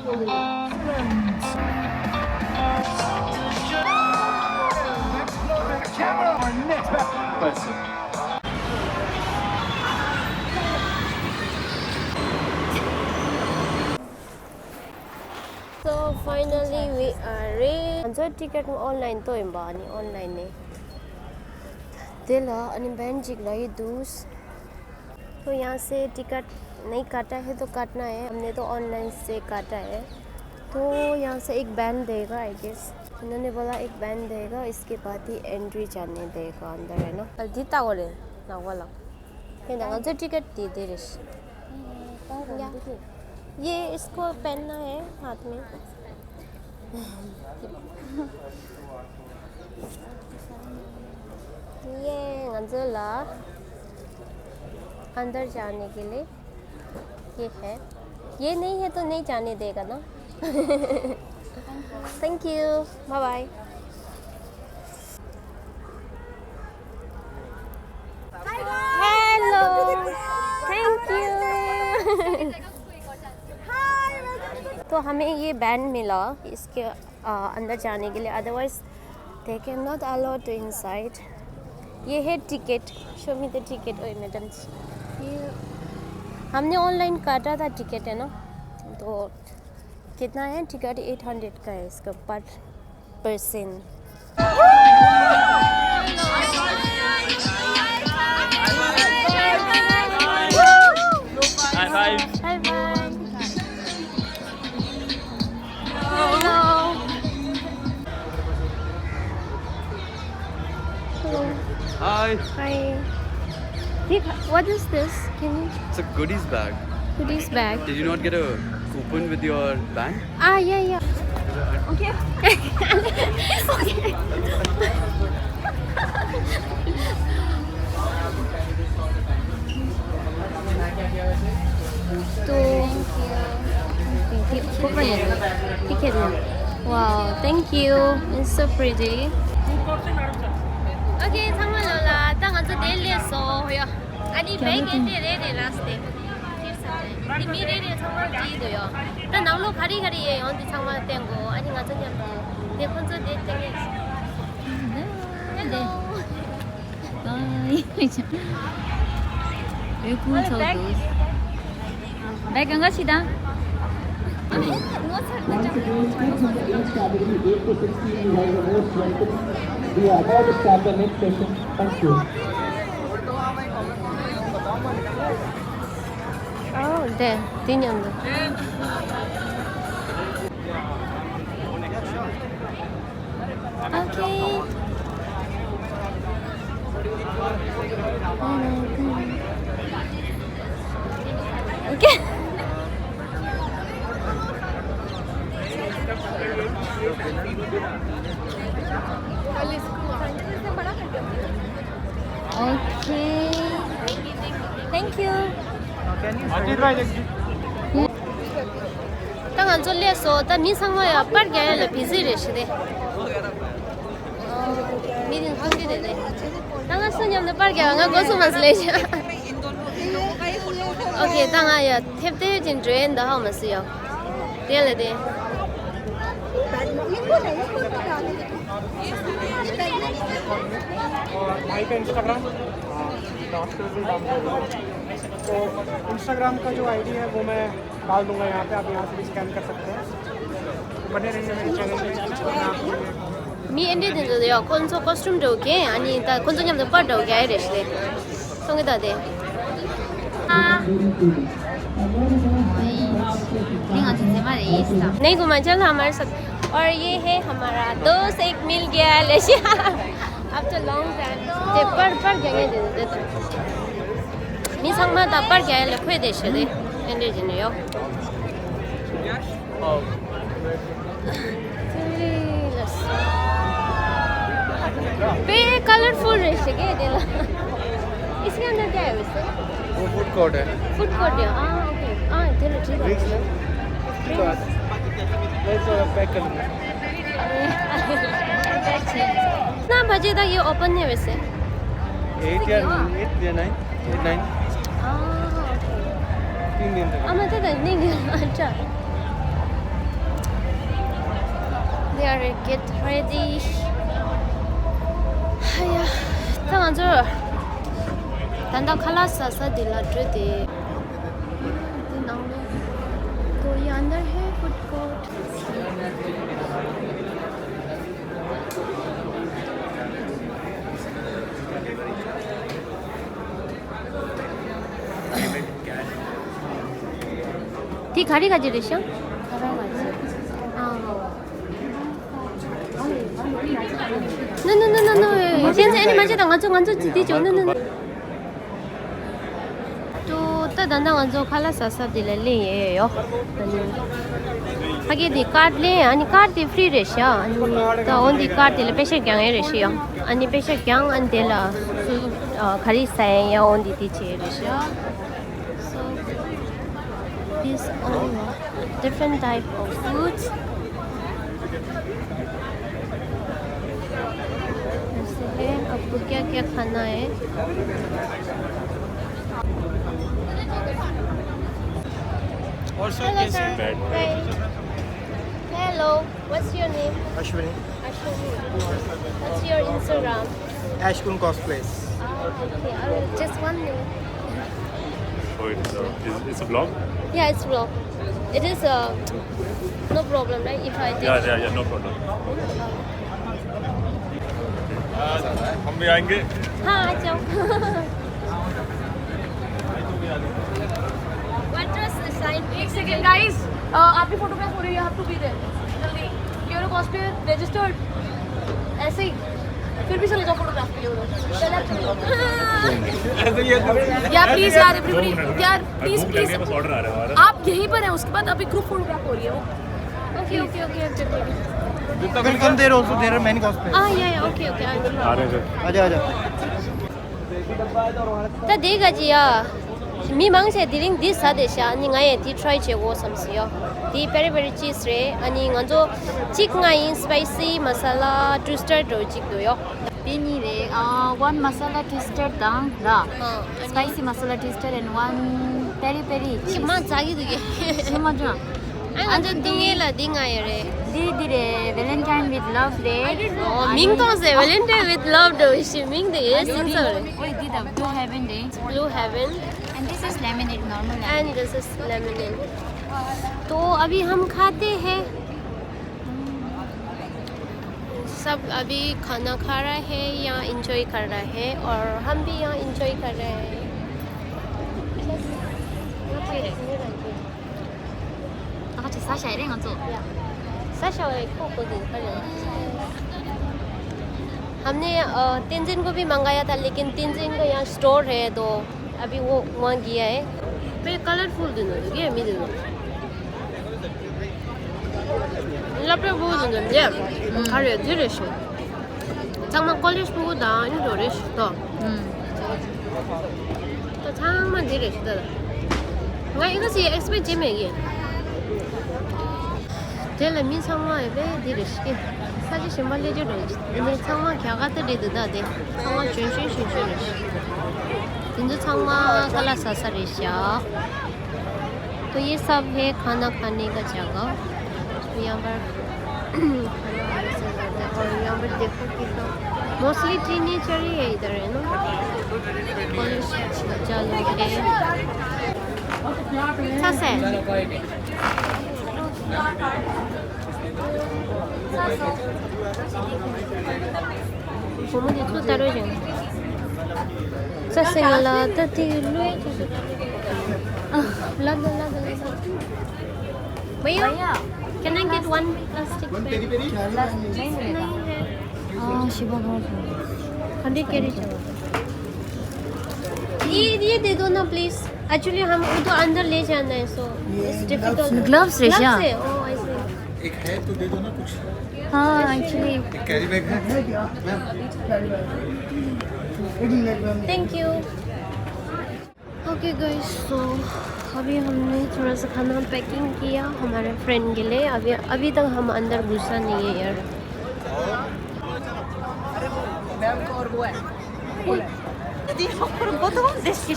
So finally we are ready. Answer ticket online to imbani online ne. Dila ani benjik lagi dus. तो यहाँ से ticket नहीं काटा है तो काटना है, हमने तो ऑनलाइन से काटा है। तो यहाँ से एक बैंड देगा आई गेस, उन्होंने बोला एक बैंड देगा, इसके बाद ही एंट्री जाने देगा अंदर, है ना। दिता वाले ना वाला क्या ना जो टिकट दे रही ये इसको पहनना है हाथ में। ये अंजला अंदर जाने के लिए ये है, ये नहीं है तो नहीं जाने देगा ना। Thank you, bye bye. Hello, thank you. तो हमें ये बैंड मिला इसके अंदर जाने के लिए, otherwise they can not allow to inside. ये है ticket, show me the ticket. ओए मैडम, ये हमने ऑनलाइन काटा था टिकट, है ना। तो कितना है टिकट? 800 का है इसका पर person. Hi. Hi. What is this? Can you? It's a goodies bag. Goodies bag. Did you not get a coupon with your bank? Ah, yeah. Okay. Okay. तो ठीक है। Wow, thank you. It's so pretty. Okay, 상관없다. 딱 앉아 내일에서 야. 아니 베개 내일에 라스트. 이 미래에 정말 지도요. 나 나로 가리가리에 언제 정말 된 거. 아니 가서 그냥 내 혼자 내 땡에. 네. 외국 저도 bag सीधा 네, 디년도. 오케이. 오케이. 오케이. Thank you. 땅 졸려서 다 미상마야 빨게 비즈레시데. 미딘 한기데네. 땅아 쓰냐면 빨게 안 가서 마슬레지. 오케이, 땅아야 탭대 진 드레인 더 하면서요. 될레데. भाई का Instagram तो Instagram का जो ID है वो मैं डाल दूंगा यहाँ पे, आप यहाँ से भी स्कैन कर सकते हैं। बने रहिए मेरे चैनल पे। 미 엔디든도요. 콘소 코스튬도 오게 아니 다 콘소냠도 빠도 오게 아이레시데. 송에다 돼. नहीं घुमा चल हमारे साथ। और ये है हमारा दोस्त, एक मिल गया लेशिया। अब तो लॉन्ग टाइम ते पर गए दे तो मी 상마 다 पर गया ले खोई देशे दे एंडे जिने요। पे कलरफुल रेशे के देला। इसके अंदर क्या है वैसे? वो फूड कोर्ट है। फूड कोर्ट है। हां ओके। हां तेरे ठीक है। पैक कर लूँगा। कितना बजे तक ये ओपन है वैसे? 8 या 9। 8-9। हाँ, 3 दिन तक। मैं तो नहीं गया। अच्छा। here, get ready. Hiya, tang zo. Tanda khala sa de la de. तो ये अंदर है food court. 티 가리 가지르셔? No. 现在你们这当安坐地球no. 또 따단당 안저 칼라사사 딜레예요. 아니 하게 디 카드레 아니 카드 프리 레시야. 아니 또 온디 카드 딜레 페셔 강에 레시야. 아니 페셔 강 안델라 카리사야 온디 디체 레시야. So these all different type of foods. ऐसे है आपको क्या-क्या खाना है. Hello, sir. Hi. Hello. What's your name? Ashwini. Ashwini. What's your Instagram? Ashkun cosplays. Okay. Just one minute. Oh, it's a vlog? Yeah, it's vlog. It is no problem, right? If I take. Yeah, no problem. हम भी आएंगे. हाँ, आ जाओ. What was the sign? एक second guys, आपकी photograph हो रही है. आप टू बी देयर जल्दी. क्यूरो कॉस्प्ले रजिस्टर्ड. ऐसे ही फिर भी चले जाओ फोटोग्राफ के लिए उधर. यार प्लीज यार एवरीबॉडी यार प्लीज बस ऑर्डर आ रहा है. आप यहीं पर हैं. उसके बाद अभी ग्रुप फोटोग्राफ हो रही है. Okay. Welcome there also. There are many cosplays. Ah, yeah. Okay. आ रहे हैं. आजा. 다 내가지야. 미망세 드링 this 사데샤 아니 나에 디 트라이 제고 섬시요. 디 very cheese re 아니 먼저 chicken spicy masala twister 도직도요. Benire, one masala twister dang la, spicy masala twister and one peri peri cheese. 만 자기도 게. Semaja. 아니 완전 띵이라 띵아예래. Dire Valentine with love day. 민통세 Valentine with love do she ming de sincer. Oh, did the blue heaven day. Blue heaven And this is lemonade, normal lemonade. and this is lemonade. तो अभी हम खाते हैं. सब अभी खाना खा रहा है या एंजॉय कर रहा है और हम भी यहाँ एंजॉय कर रहे हैं. 같이 사샤 이런 거 साशा को हमने तेंजिन को भी मंगाया था लेकिन तेंजिन का यहाँ स्टोर है तो अभी वो वहाँ गया है. 왜 कलरफुल 되는 게 미드는 라페 보는데 가려 들으셔. 장만 컬리스 보다 인도레시 더. 또 장만 들으셔. 나 이것이 엑스페지메기. 텔레 민상마에 왜 들으시게. 사실 신발 내줘도 이제 장만 겨가들이다 돼. 장만 준신신신이시. 진짜 장마 कला तो ये सब है खाना खाने का जगह. यहाँ पर और यहाँ पर देखो कितना मोस्टली टीनेजर ही है इधर है ना. कॉलेज बच्चा लोग है. सासे 고무디 또 다르죠. 사생라 따티루 lada. भैया can I get one plastic bag? Shiva बहुत 100 कैरी ये दे दो ना प्लीज. एक्चुअली हम तो अंदर ले जाना है सो इट्स डिफिकल्ट. Gloves है क्या? ओह आई सी. एक है तो दे दो ना कुछ. हाँ एक्चुअली एक कैरी बैग है. Thank you. Okay guys so अभी हमने थोड़ा सा खाना पैकिंग किया हमारे फ्रेंड के लिए. अभी तक हम अंदर घुसा नहीं है यार.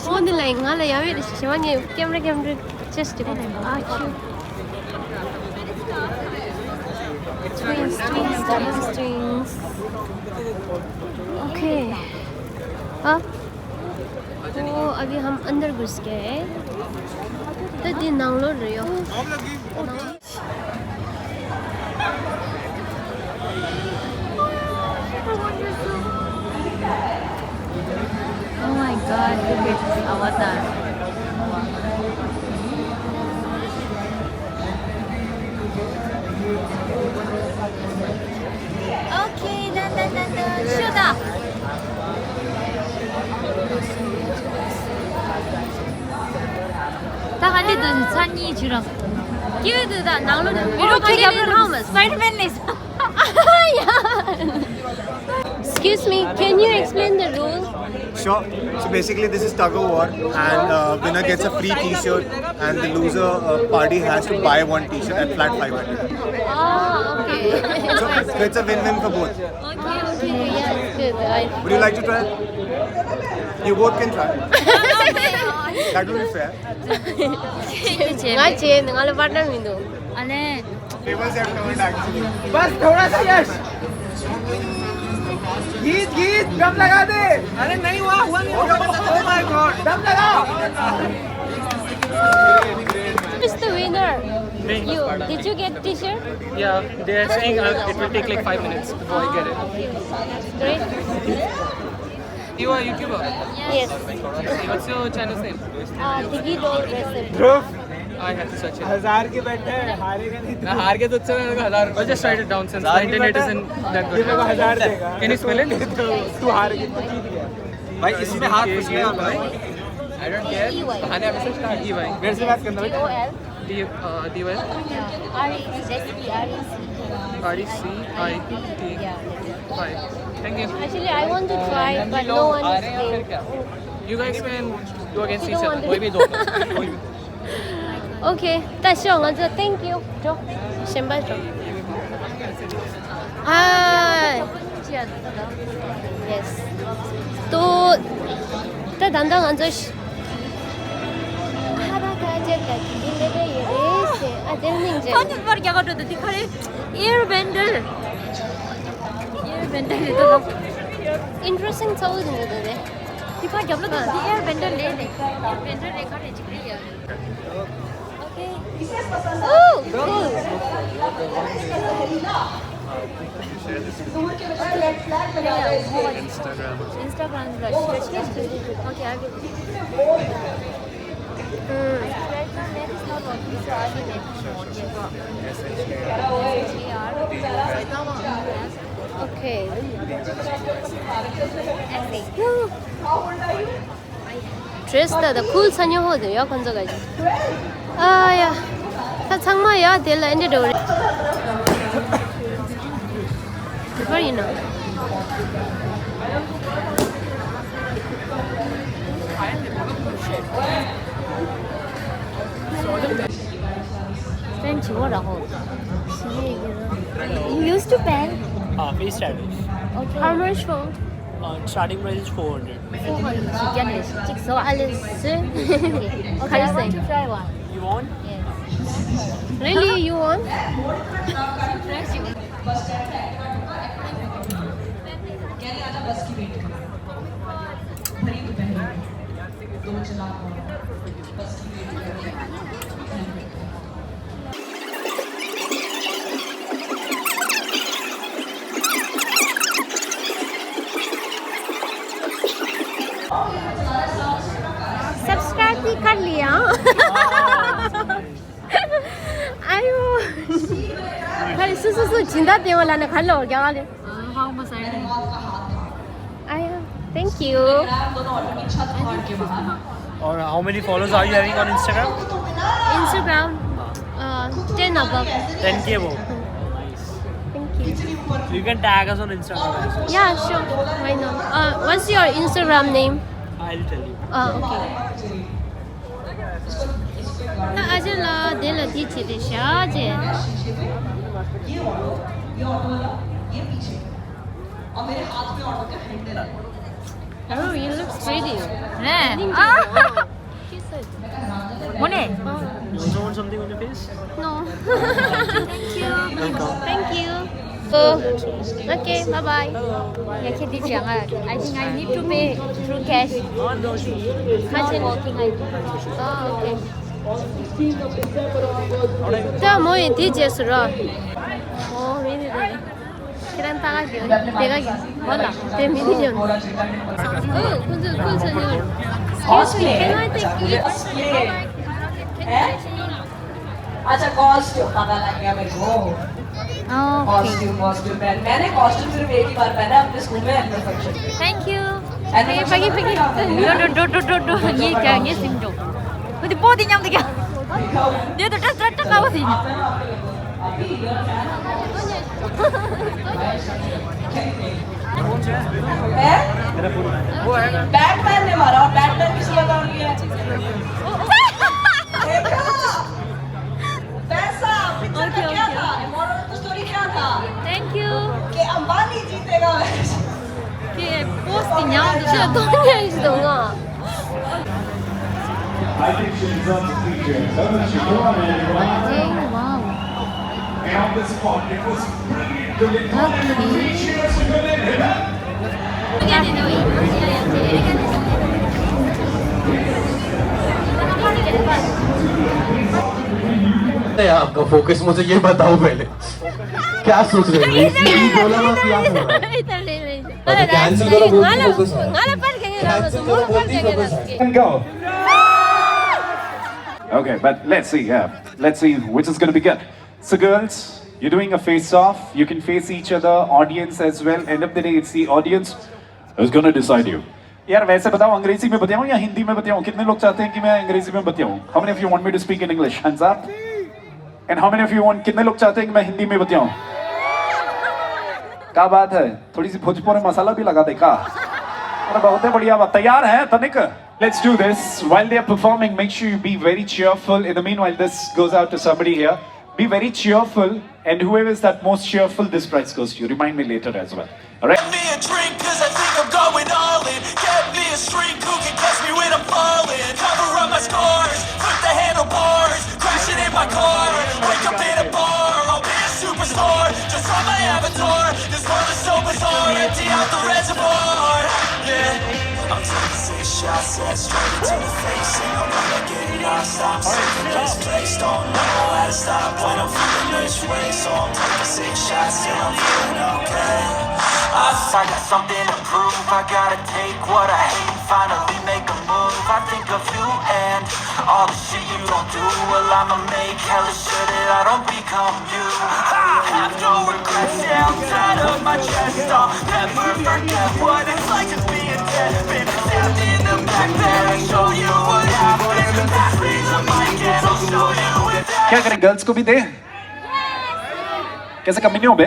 오늘 랭알라 야외를 시원히 캠era just Twins, double strings. Okay. हाँ? तो अभी हम अंदर घुस गए। तो दिन डाउनलोड रही हो। Oh my god, look at this avatar. Okay, done. Shut up. 딱 알리던 찬이 주랑 기회드다 나오는 위로 가기는 하우스. 스파이더맨 레이스. Excuse me, can you explain the rule? Sure. So basically, this is tug of war, and winner gets a free T-shirt, and the loser party has to buy one T-shirt at flat 500. Oh, okay. So it's a win-win for both. Okay, yeah, good. Would you like to try? You both can try. That will be fair. 맞지, 내가 partner인도. 안에 Tables have turned actually. बस थोड़ा सा यश गीत दम लगा दे अरे नहीं हुआ नहीं ओह माय गॉड दम लगा Who's the winner? You. Did you get T-shirt? Yeah, they're saying it will take like 5 minutes before I get it. Great. You are a YouTuber. Yes. What's your channel's name? Diggy doll recipe. Dhruv I have to search it. 1000 के बैठे हारेगा नहीं मैं हार गया तो अच्छा मैंने कहा 1000 I'll just write it down since the internet isn't that good. तेरे को 1000 देगा Can you spell it? तू हार गया तो जीत गया भाई इसमें हाथ फंस गया भाई. I don't care. कहानी हमेशा start की भाई. मेरे से बात करना भाई DOL D-Y R-E-C-I-T Y. Thank you. Actually, I want to try, but no one is there. You guys can go against You each don't other. want कोई भी दो. कोई भी. Okay, 但是我这 Thank you. 走，先摆走。哎，yes. तो ता 단단 앉아. Kau baru क्या कर रहे थे दिखा रहे airbender itu loh Interesting tahu ni tu. दिखा जब लोग airbender ले कर रहे चिकनी Okay. Oh, cool. Instagram okay I will right now net is not working so I will net Okay. Dress 다 cool 선녀호도요 건져가지. 아야, 다 장마야 될라 엔데도. Very nice. friend 지워라고 you used to pen Face tattoos. okay How much for? Starting price is 400. 400 chicken 찍어 Alice. okay I want to try one You want? yes Really, you want? Subscribe भी कर लिया. 아유. 빨리 수수수 진다 때문에 갈러 오게 하래. how much I need 아유, thank you. Or how many followers are you having on Instagram? Instagram, 10 above. 10k above. Thank you. You can tag us on Instagram as well. Yeah, sure. Why not? What's your Instagram name? I'll tell you. Okay. 나 아질라 내려 뒤치대 샤제. Oh, you look pretty. 네 Kiss it. Monet. You also want something on your face? No. Thank you. Thank you. Okay, bye bye. Yeah, Kitty Chiang, I think I need to pay through cash. Oh, no. Not walking ID. Oh, okay. 자, 뭐이 DJS로. 미니. 계란 따가기요. 대가기. 몰라. 대 미니전. 콘서트. Excuse me, can I take it? अच्छा costume पता लग गया मेरे को costume मैंने costume सिर्फ एक ही बार पहना अपने स्कूल में एनुअल फंक्शन पे Thank you. Pagi. Ye cả ye sim do. Có đi bố đi nhầm thì kìa. Dia tu rất cao gì. Batman ने मारा और बैटमैन किसी अकाउंट किया पैसा पिक्चर का क्या था मोरल स्टोरी क्या था Thank you. कि अंबानी जीतेगा Cái post thì nhau thì chưa 또 년이지 동아. I think she deserves a feature, doesn't she? Come on, everyone. wow. And on the spot, it was brilliant to lift up and cheers to Berlin. आपका focus मुझे ये बताओ पहले क्या सोच रहे हैं cancel करो focus And go. Okay, but let's see, let's see which is going to be good. So girls, you're doing a face-off. You can face each other, audience as well. End of the day, it's the audience who's going to decide you. यार वैसे बताओ अंग्रेजी में बताऊं या हिंदी में बताऊं कितने लोग चाहते हैं कि मैं अंग्रेजी में बताऊं How many of you want me to speak in English? Hands up. And how many of you want कितने लोग चाहते हैं कि मैं हिंदी में बताऊं क्या बात है थोड़ी सी भोजपुरी मसाला भी लगा दे का अरे बहुत है बढ़िया बात तैयार है तनिक Let's do this. While they are performing, make sure you be very cheerful. In the meanwhile, this goes out to somebody here. Be very cheerful, and whoever is that most cheerful, this prize goes to you. Remind me later as well. All right? Get me a drink, cause I think I'm going all in. Get me a string, who can catch me when I'm falling. Cover up my scars, flip the handlebars, crashing in my car. Wake up in a bar, I'll be a superstar. Just on my avatar, this world is so bizarre. Empty out the reservoir, yeah. I'm taking 6 shots, head straight into the face. And I'm gonna get lost, I'm sick of this place. Don't know how to stop when I'm feeling this way. So I'm taking 6 shots till I'm feeling okay. I got something to prove, I gotta take what I hate and finally make a move. I think of you and all the shit you don't do. Well, I'ma make hella sure that I don't become you. I have no regrets, yeah, I'm tired of my chest. I'll never forget what it's like to be a dead man. Stabbed in the back there, I'll show you what happens. That means I might get, I'll show you with that. क्या करें girls को भी दे कैसे कमी नहीं हो बे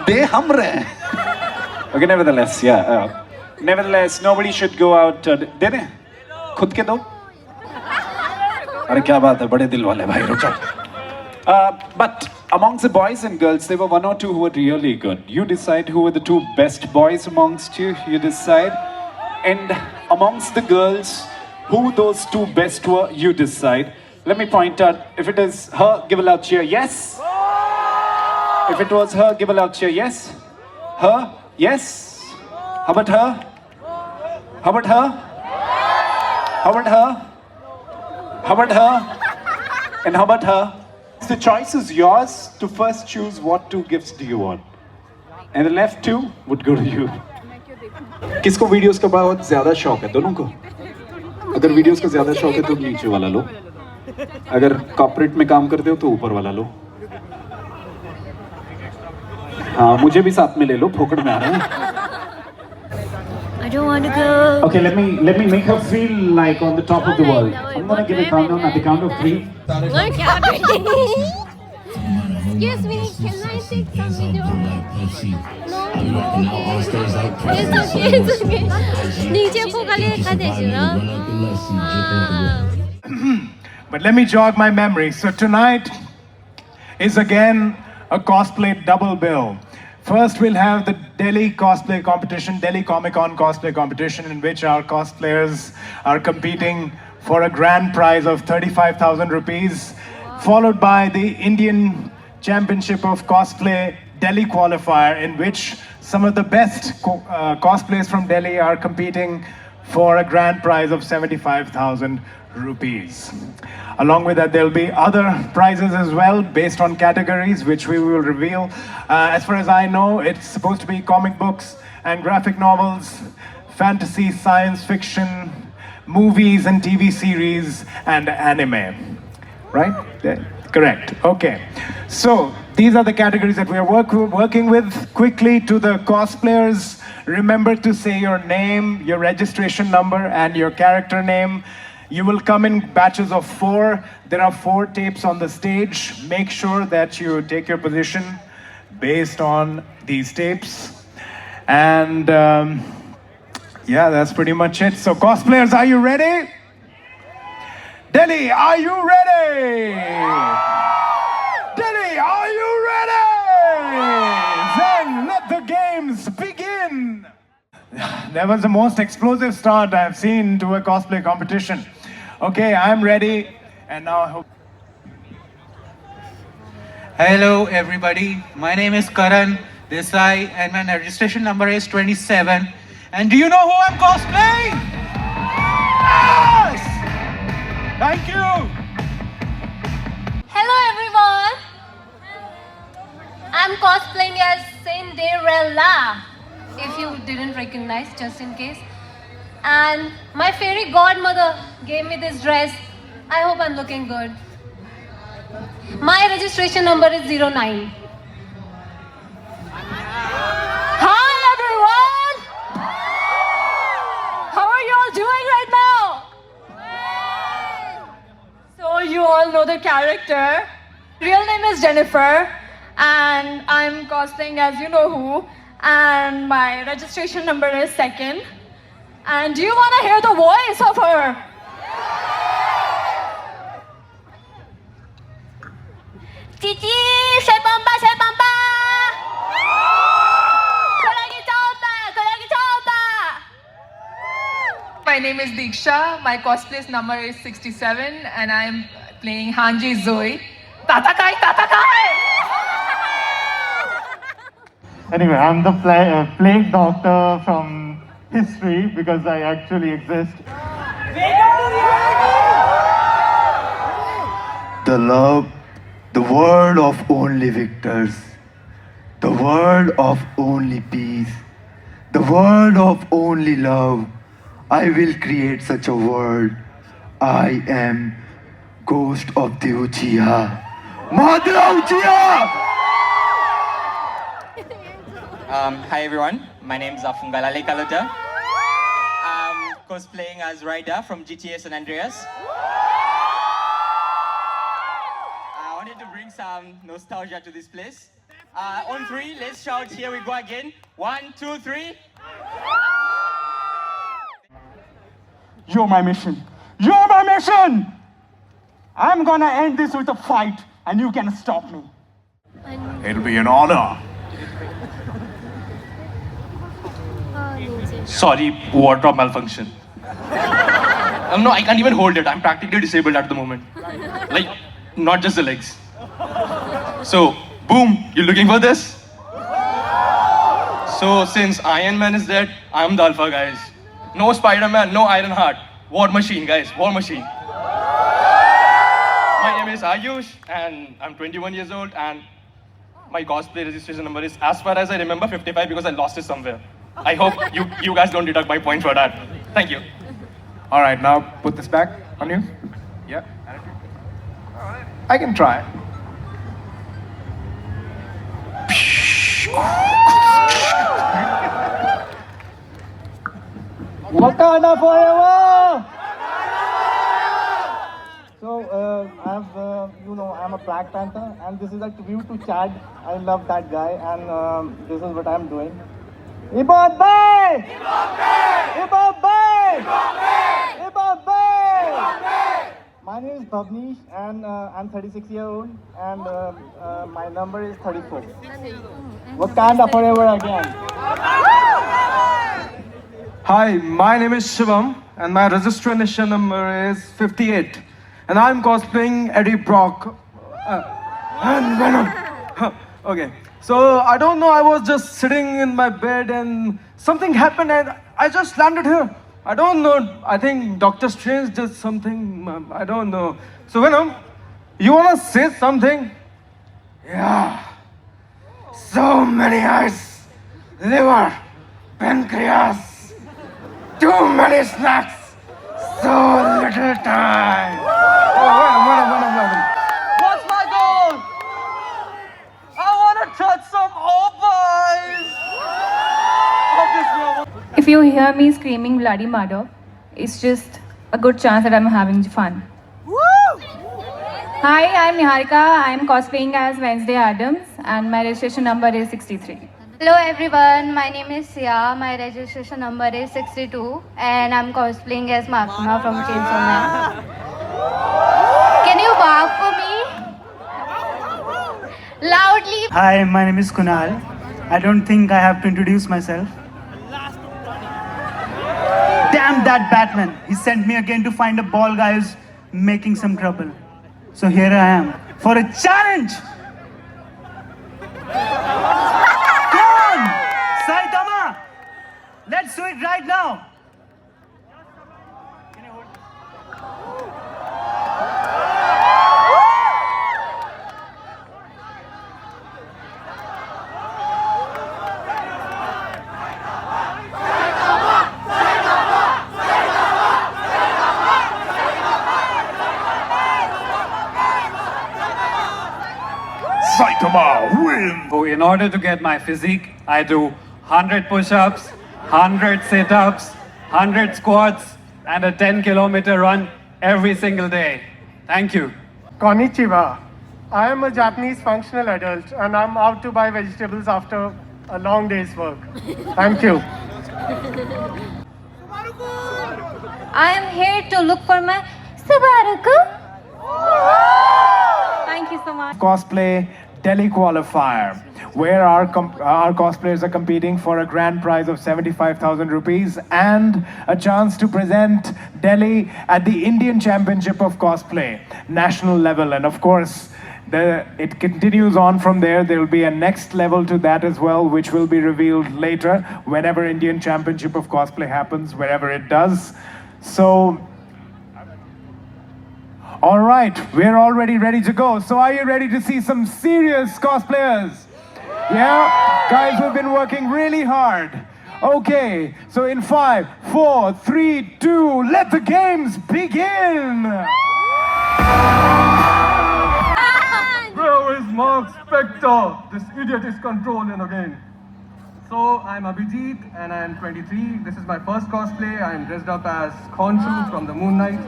दे हम रहे Okay, nevertheless, nevertheless, nobody should go out. दे दे खुद के दो अरे क्या बात है बड़े दिल वाले भाई रुको But amongst the boys and girls, there were 1 or 2 who were really good. You decide who were the 2 best boys amongst you. You decide. And amongst the girls, who those 2 best were, you decide. Let me point out. If it is her, give a loud cheer. Yes. If it was her, give a loud cheer. Yes. Her. Yes. How about her? How about her? How about her? How about her? And how about her? The choice is yours to first choose what 2 gifts do you want. And the left 2 would go to you. किसको videos का बहुत ज्यादा शौक है दोनों को अगर videos का ज्यादा शौक है तो नीचे वाला लो अगर कॉर्पोरेट में काम करते हो तो ऊपर वाला लो हाँ मुझे भी साथ में ले लो फोकट में आ रहा है I don't want to go. Okay, let me make her feel like on the top of the world. I'm gonna give a countdown at the count of 3. Excuse me, can I take some video? No, it's okay. नीचे को खाली देखा देना. But let me jog my memory. So tonight is again a cosplay double bill. First, we'll have the Delhi cosplay competition, Delhi Comic Con cosplay competition, in which our cosplayers are competing for a grand prize of 35,000 rupees, followed by the Indian Championship of Cosplay Delhi qualifier, in which some of the best cosplays from Delhi are competing for a grand prize of 75,000 rupees. Along with that, there'll be other prizes as well based on categories, which we will reveal. As far as I know, it's supposed to be comic books and graphic novels, fantasy, science fiction, movies and TV series, and anime. Right? Correct. Okay. So these are the categories that we are working with. Quickly to the cosplayers, remember to say your name, your registration number, and your character name. You will come in batches of 4. There are 4 tapes on the stage. Make sure that you take your position based on these tapes. And yeah, that's pretty much it. So cosplayers, are you ready? Delhi, are you ready? Delhi, are you ready? Then let the games begin. That was the most explosive start I've seen to a cosplay competition. Okay, I'm ready, and now I hope. Hello everybody, my name is Karan Desai and my registration number is 27. And do you know who I'm cosplaying? Yes! Thank you! Hello everyone! I'm cosplaying as Cinderella, if you didn't recognize, just in case. And my fairy godmother gave me this dress. I hope I'm looking good. My registration number is 09. Hi everyone! How are you all doing right now? So you all know the character. Real name is Jennifer and I'm cosplaying as you know who, and my registration number is 2nd. And do you want to hear the voice of her? Chichi, Shepampa, Shepampa! My name is Diksha. My cosplay number is 67 and I am playing Hanji Zoe. Tatakai, Tatakai! Anyway, I'm the plague doctor from history because I actually exist. The world of only victors, the world of only peace, the world of only love. I will create such a world. I am Ghost of the Uchiha. Madra Uchiha! Hi everyone, my name is Afungalale Kalota. I'm cosplaying as Ryder from GTA San Andreas. I wanted to bring some nostalgia to this place. On 3, let's shout, here we go again. 1, 2, 3. You're my mission. You're my mission! I'm gonna end this with a fight and you can stop me. It'll be an honor. Sorry, wardrobe malfunction. No, I can't even hold it. I'm practically disabled at the moment. Like, not just the legs. So, boom, you looking for this? So, since Iron Man is dead, I'm the alpha, guys. No Spider-Man, no Ironheart. War Machine, guys, War Machine. My name is Ayush, and I'm 21 years old, and my cosplay registration number is, as far as I remember, 55 because I lost it somewhere. I hope you guys don't deduct my point for that. Thank you. All right, now put this back on you. Yeah. I can try. Wakanda forever! So, I'm a Black Panther, and this is a tribute to Chad. I love that guy, and this is what I'm doing. Ibad Bay! Ibad Bay! Ibad Bay! My name is Bhavnish, and I'm 36 years old, and my number is 34. Wakanda forever again. Hi, my name is Shivam. and my registration number is 58. And I'm cosplaying Eddie Brock and Venom. Okay, so I don't know, I was just sitting in my bed and something happened and I just landed here. I don't know, I think Doctor Strange did something, I don't know. So Venom, you wanna say something? Yeah. So many eyes, liver, pancreas, too many snacks, so little time. Wait. What's my goal? I want to touch some eyes. If you hear me screaming bloody murder, it's just a good chance that I'm having fun. Hi, I'm Niharika. I'm cosplaying as Wednesday Addams and my registration number is 63. Hello everyone, my name is Sia. My registration number is 62 and I'm cosplaying as Makima from Chainsaw Man. Can you bark for me? Loudly. Hi, my name is Kunal. I don't think I have to introduce myself. Damn that Batman! He sent me again to find a bald guy who's making some trouble. So here I am for a challenge! Come on! Saitama! Let's do it right now! Saitama win! So in order to get my physique, I do 100 push-ups, 100 sit-ups, 100 squats, and a 10-kilometer run every single day. Thank you. Konnichiwa. I am a Japanese functional adult and I'm out to buy vegetables after a long day's work. Thank you. I am here to look for my Subaru. Thank you so much. Cosplay Delhi qualifier, where our cosplayers are competing for a grand prize of 75,000 rupees and a chance to present Delhi at the Indian Championship of Cosplay, national level. And of course, it continues on from there. There will be a next level to that as well, which will be revealed later whenever Indian Championship of Cosplay happens, wherever it does. So, all right, we're already ready to go. So are you ready to see some serious cosplayers? Yeah? Guys, we've been working really hard. Okay, so in 5, 4, 3, 2, let the games begin! Where is Mark Spector? This idiot is controlling again. So, I'm Abhijit and I'm 23. This is my first cosplay. I'm dressed up as Khonshu from the Moon Knight.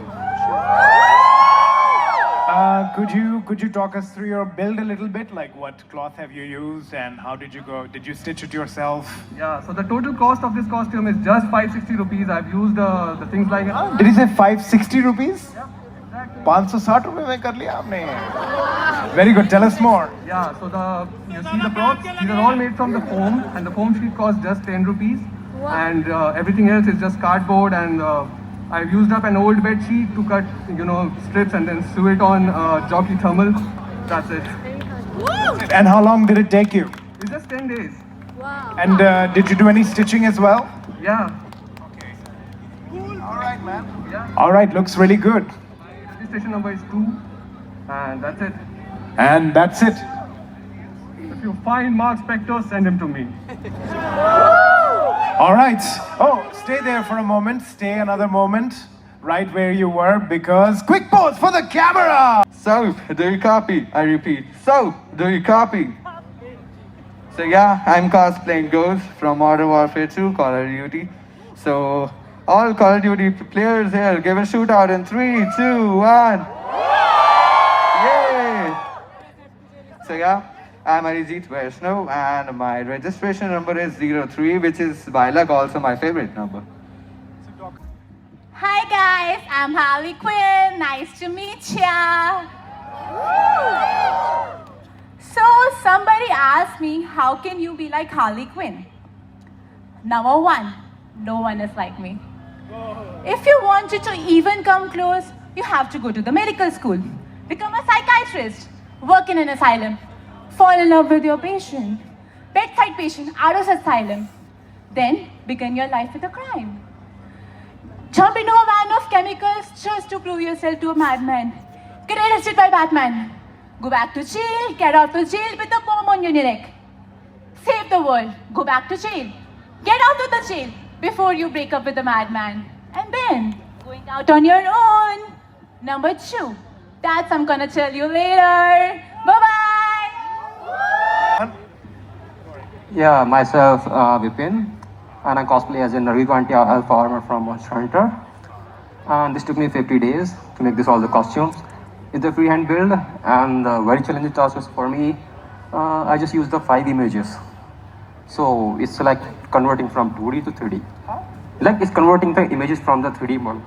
Could you talk us through your build a little bit? Like what cloth have you used and how did you go? Did you stitch it yourself? Yeah, so the total cost of this costume is just 560 rupees. I've used the things like... Did you say 560 rupees? Yeah, exactly. 560 rupees mein kar liya aapne. Very good, tell us more. Yeah, so you see the props, these are all made from the foam and the foam sheet costs just 10 rupees. Wow. And everything else is just cardboard and I've used up an old bed sheet to cut, strips and then sew it on jockey thermal. That's it. And how long did it take you? It's just 10 days. Wow. And did you do any stitching as well? Yeah. Okay. Cool. All right, man. Yeah. All right, looks really good. Registration number is 2. And that's it. And that's it. If you find Mark Spector, send him to me. All right. Oh, stay there for a moment. Stay another moment. Right where you were, because quick pose for the camera! So, do you copy? I repeat. So, do you copy? So yeah, I'm cosplaying Ghost from Modern Warfare 2, Call of Duty. So, all Call of Duty players here, give a shootout in 3, 2, 1. Yay! So yeah, I'm Arijit Vaishnav and my registration number is 03, which is by luck also my favorite number. Hi guys, I'm Harley Quinn. Nice to meet ya. So somebody asked me, how can you be like Harley Quinn? Number one, no one is like me. If you wanted to even come close, you have to go to the medical school, become a psychiatrist, work in an asylum, fall in love with your patient, bedside patient out of asylum, then begin your life with a crime. Jump into a van of chemicals just to prove yourself to a madman. Get arrested by Batman. Go back to jail, get out of jail with a bomb on your neck. Save the world, go back to jail. Get out of the jail before you break up with the madman. And then, going out on your own. Number 2. That's I'm gonna tell you later. Bye-bye. Yeah, myself, Vipin. And I cosplay as a Naruto Alpha Armor from Monster Hunter. And this took me 50 days to make all the costumes. It's a freehand build, and the very challenging task was for me. I just used the 5 images. So it's like converting from 2D to 3D. Like it's converting the images from the 3D model.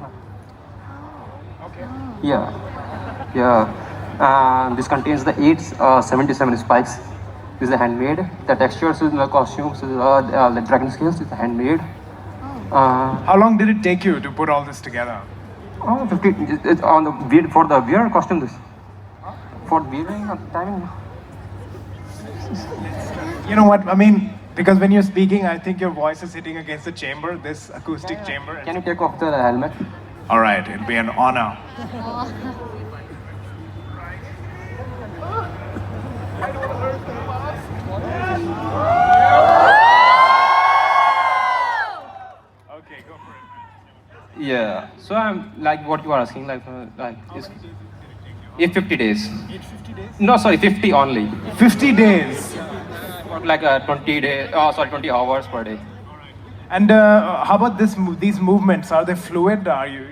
Okay. Yeah. This contains the 877 spikes. This is handmade. The textures in the costumes, the dragon scales is handmade. How long did it take you to put all this together? 50. It's on the for the wear costume. This for wearing timing. You know what I mean? Because when you're speaking, I think your voice is hitting against the chamber, this acoustic chamber. Can you take off the helmet? All right, it'll be an honor. Okay, go for it. Yeah. So I'm like what you are asking, like if 50 days. 50 days? No, sorry, 50 only. 50 days. Like 20 hours per day. And how about these movements? Are they fluid? Are you...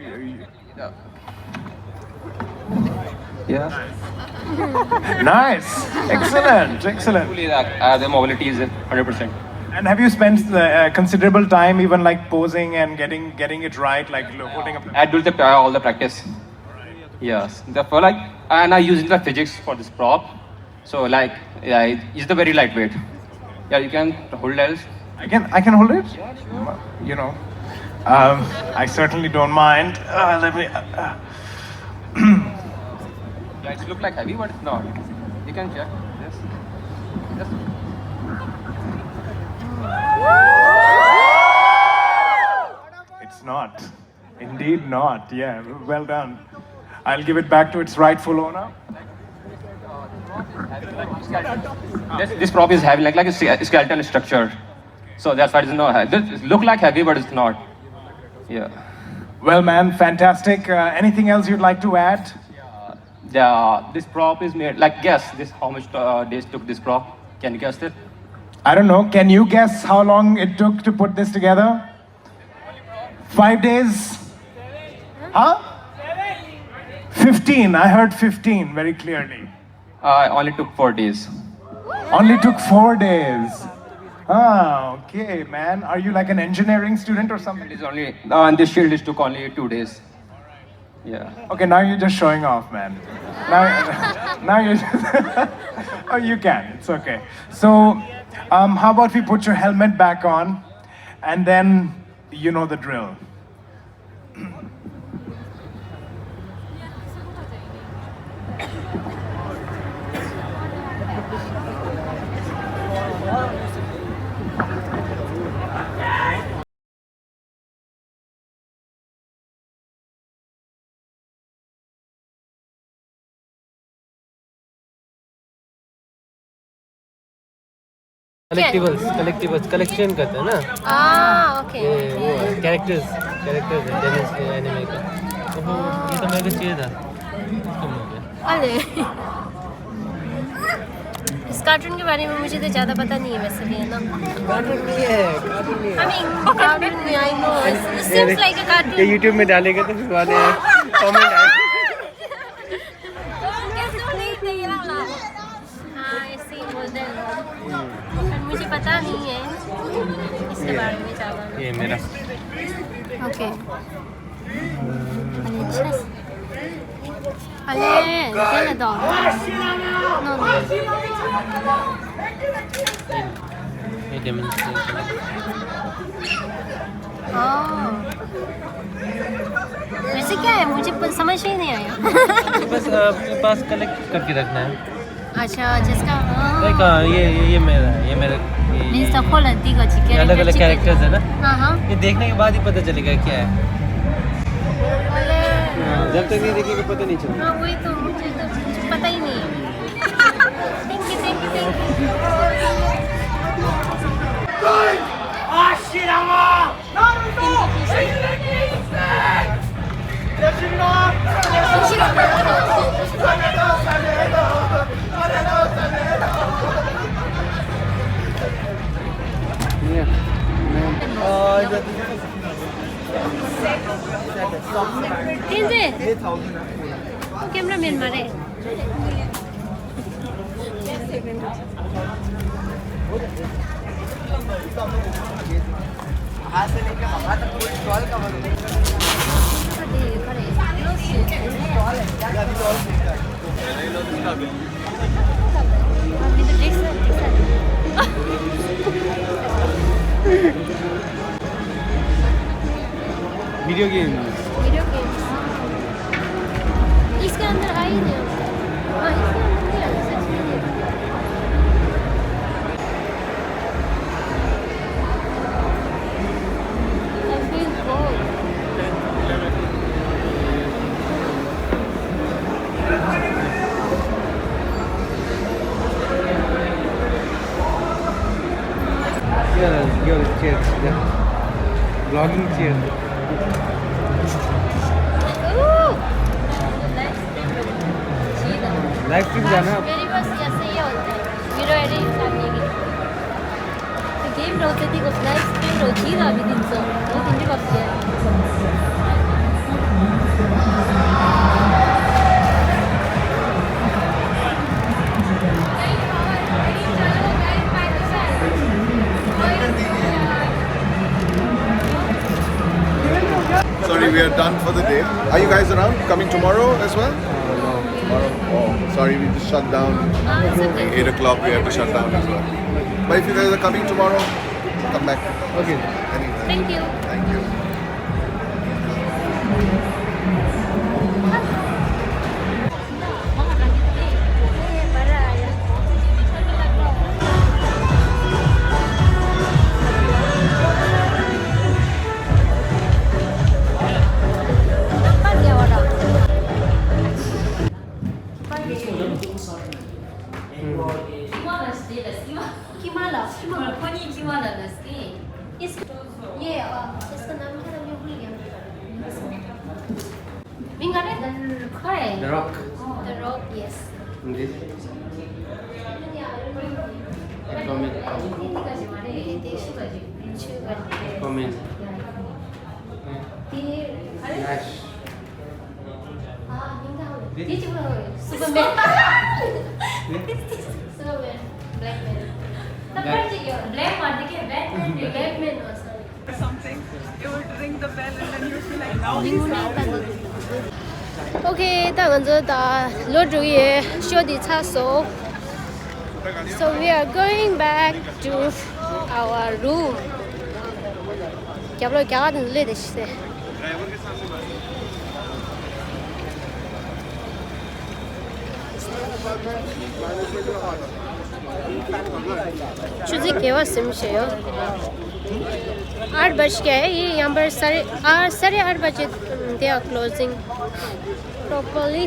Yeah. Nice. Excellent. The mobility is 100%. And have you spent considerable time even like posing and getting it right, like holding up? I do all the practice. Yes. Therefore, and I use the physics for this prop. So it's the very lightweight. Yeah, you can hold else. I can hold it? Yeah, sure. You know, I certainly don't mind. Let me... Yeah, it looks like heavy, but it's not. You can check. Yes. It's not. Indeed not. Yeah, well done. I'll give it back to its rightful owner. This prop is having like a skeleton structure. So that's why it's not heavy. It looks like heavy, but it's not. Yeah. Well, man, fantastic. Anything else you'd like to add? This prop is made, guess this how much days took this prop? Can you guess it? I don't know. Can you guess how long it took to put this together? 5 days? Huh? 15. I heard 15 very clearly. Only took 4 days. Only took 4 days. Ah, okay, man. Are you like an engineering student or something? It is only, and this shield took only 2 days. Yeah. Okay, now you're just showing off, man. Now you're just... Oh, you can. It's okay. So, how about we put your helmet back on, and then you know the drill. collectibles collection करते हैं ना okay ये वो characters है Dennis के anime का ओहो ये तो मेरे को चाहिए था खत्म हो गया अरे इस कार्टून के बारे में मुझे तो ज़्यादा पता नहीं है वैसे भी है ना कार्टून नहीं है I mean कार्टून नहीं I know it seems like a cartoon ये YouTube में डालेंगे तो फिर बाद में कमेंट आएगा मुझे पता नहीं है इसके बारे में ज़्यादा ये मेरा ओके अरे ये दो नो ये डेमोन्स्ट्रेशन वैसे क्या है मुझे समझ ही नहीं आया। बस अपने पास कलेक्ट करके रखना है। अच्छा जिसका लाइक ये मेरा मीन्स तो खोल दी को चिकन अलग अलग कैरेक्टर्स है ना। हाँ ये देखने के बाद ही पता चलेगा क्या है। जब तक नहीं देखेंगे पता नहीं चलेगा। हाँ वही तो मुझे पता ही नहीं है। थैंक यू कैमरामैन मारे वीडियो गेम्स इसके अंदर आ ही नहीं। हाँ इसके अंदर नहीं आ सच में। I feel bored. your chairs, vlogging chair. Live stream जाना है। मेरे पास ऐसे ही होता है वीडियो एडिट करने के लिए गेम रोते थी को लाइव स्ट्रीम रोती ना अभी दिन से वो दिन भी कब किया Sorry, we are done for the day. Are you guys around? Coming tomorrow as well? Tomorrow? Oh, sorry, we just shut down. 8 o'clock, we have to shut down as well. But if you guys are coming tomorrow, come back. Okay. Anytime. Thank you. Thank you. इसका नाम क्या था मैं भूल गया। Mingare dan kare. The Rock. The Rock, yes. This. Comment. Comment. Flash. Dia cuma Superman. Superman. Blackman. Black मारने के Batman or something. You would ring the bell and then you would be like, now Okay, 大蚊子打落注意小弟擦手。So we are going back to our room. क्या बोलो क्या दिन ले देशे? शुद्ध केवल सिमशेयो 8 बज गए ये यहाँ पर 8:30 बजे they are closing properly.